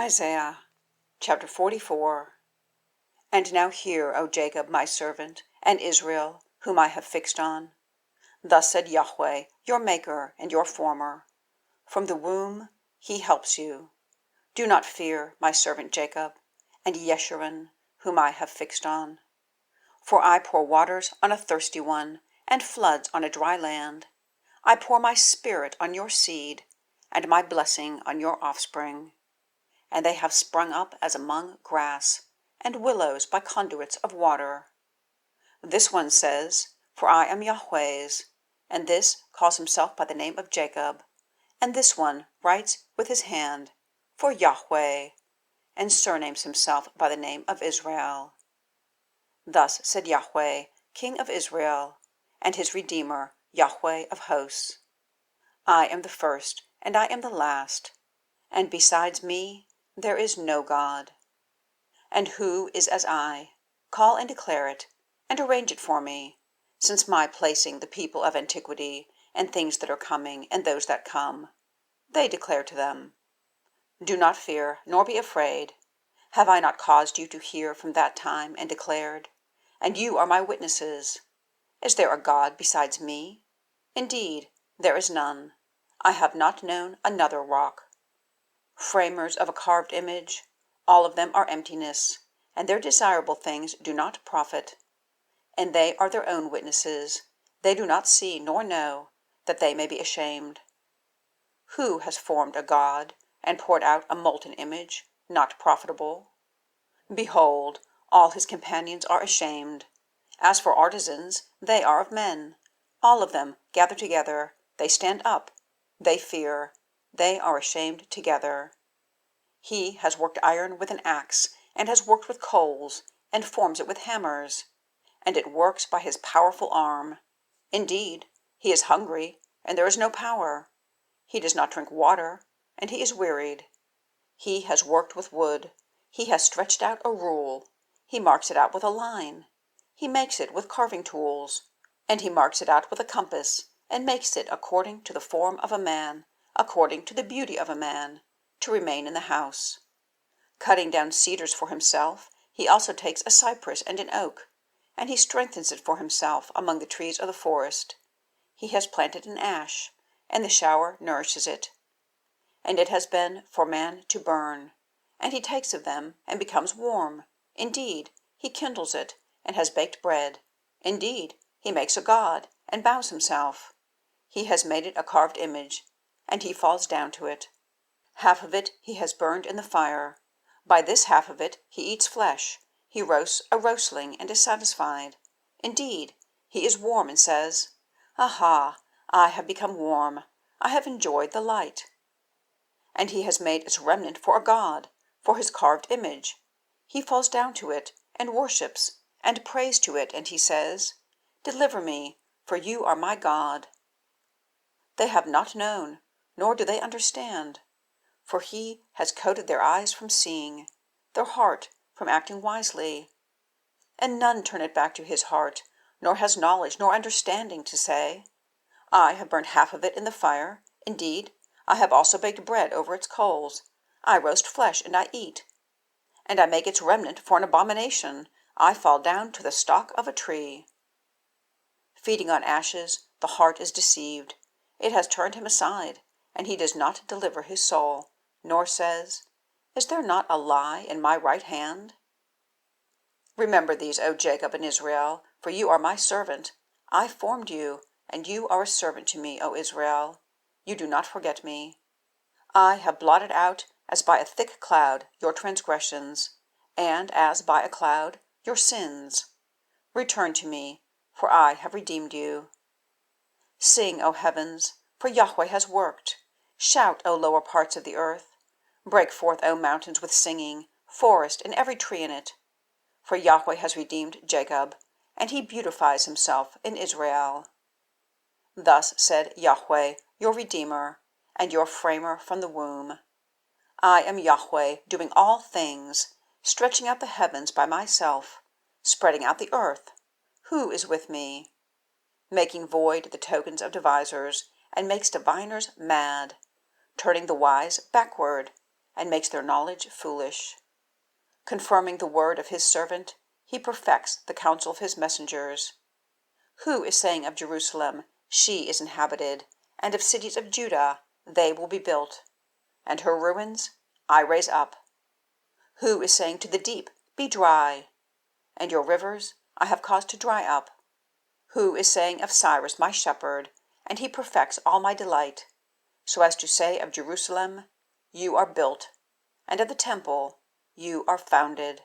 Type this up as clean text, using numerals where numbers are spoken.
Isaiah chapter 44. And now hear, O Jacob, my servant, and Israel, whom I have fixed on. Thus said Yahweh, your Maker and your Former. From the womb he helps you. Do not fear, my servant Jacob, and Yeshurun, whom I have fixed on. For I pour waters on a thirsty one, and floods on a dry land. I pour my spirit on your seed, and my blessing on your offspring. And they have sprung up as among grass, and willows by conduits of water. This one says, For I am Yahweh's, and this calls himself by the name of Jacob, and this one writes with his hand, For Yahweh, and surnames himself by the name of Israel. Thus said Yahweh, King of Israel, and his Redeemer, Yahweh of Hosts. I am the first, and I am the last, and besides me there is no God. And who is as I? Call and declare it, and arrange it for me, since my placing the people of antiquity, and things that are coming, and those that come, they declare to them. Do not fear, nor be afraid. Have I not caused you to hear from that time, and declared? And you are my witnesses. Is there a God besides me? Indeed, there is none. I have not known another rock. Framers of a carved image, all of them are emptiness, and their desirable things do not profit. And they are their own witnesses. They do not see nor know, that they may be ashamed. Who has formed a god, and poured out a molten image, not profitable? Behold, all his companions are ashamed. As for artisans, they are of men. All of them gather together, they stand up, they fear, they are ashamed together. He has worked iron with an axe, and has worked with coals, and forms it with hammers, and it works by his powerful arm. Indeed, he is hungry, and there is no power. He does not drink water, and he is wearied. He has worked with wood. He has stretched out a rule. He marks it out with a line. He makes it with carving tools, and he marks it out with a compass, and makes it according to the form of a man, according to the beauty of a man, to remain in the house. Cutting down cedars for himself, he also takes a cypress and an oak, and he strengthens it for himself among the trees of the forest. He has planted an ash, and the shower nourishes it. And it has been for man to burn, and he takes of them, and becomes warm. Indeed, he kindles it, and has baked bread. Indeed, he makes a god, and bows himself. He has made it a carved image, and he falls down to it. Half of it he has burned in the fire. By this half of it he eats flesh. He roasts a roastling, and is satisfied. Indeed, he is warm, and says, Aha, I have become warm. I have enjoyed the light. And he has made its remnant for a god, for his carved image. He falls down to it, and worships, and prays to it, and he says, Deliver me, for you are my God. They have not known, nor do they understand. For he has coated their eyes from seeing, their heart from acting wisely. And none turn it back to his heart, nor has knowledge nor understanding to say, I have burnt half of it in the fire. Indeed, I have also baked bread over its coals. I roast flesh, and I eat. And I make its remnant for an abomination. I fall down to the stalk of a tree. Feeding on ashes, the heart is deceived. It has turned him aside, and he does not deliver his soul, nor says, Is there not a lie in my right hand? Remember these, O Jacob and Israel, for you are my servant. I formed you, and you are a servant to me, O Israel. You do not forget me. I have blotted out, as by a thick cloud, your transgressions, and as by a cloud, your sins. Return to me, for I have redeemed you. Sing, O heavens, for Yahweh has worked. Shout, O lower parts of the earth. Break forth, O mountains, with singing, forest and every tree in it. For Yahweh has redeemed Jacob, and he beautifies himself in Israel. Thus said Yahweh, your Redeemer, and your Framer from the womb. I am Yahweh, doing all things, stretching out the heavens by myself, spreading out the earth. Who is with me? Making void the tokens of devisers, and makes diviners mad, turning the wise backward, and makes their knowledge foolish. Confirming the word of his servant, he perfects the counsel of his messengers. Who is saying of Jerusalem, she is inhabited, and of cities of Judah, they will be built, and her ruins I raise up? Who is saying to the deep, be dry, and your rivers I have caused to dry up? Who is saying of Cyrus my shepherd, and he perfects all my delight, so as to say of Jerusalem, you are built, and of the temple, you are founded?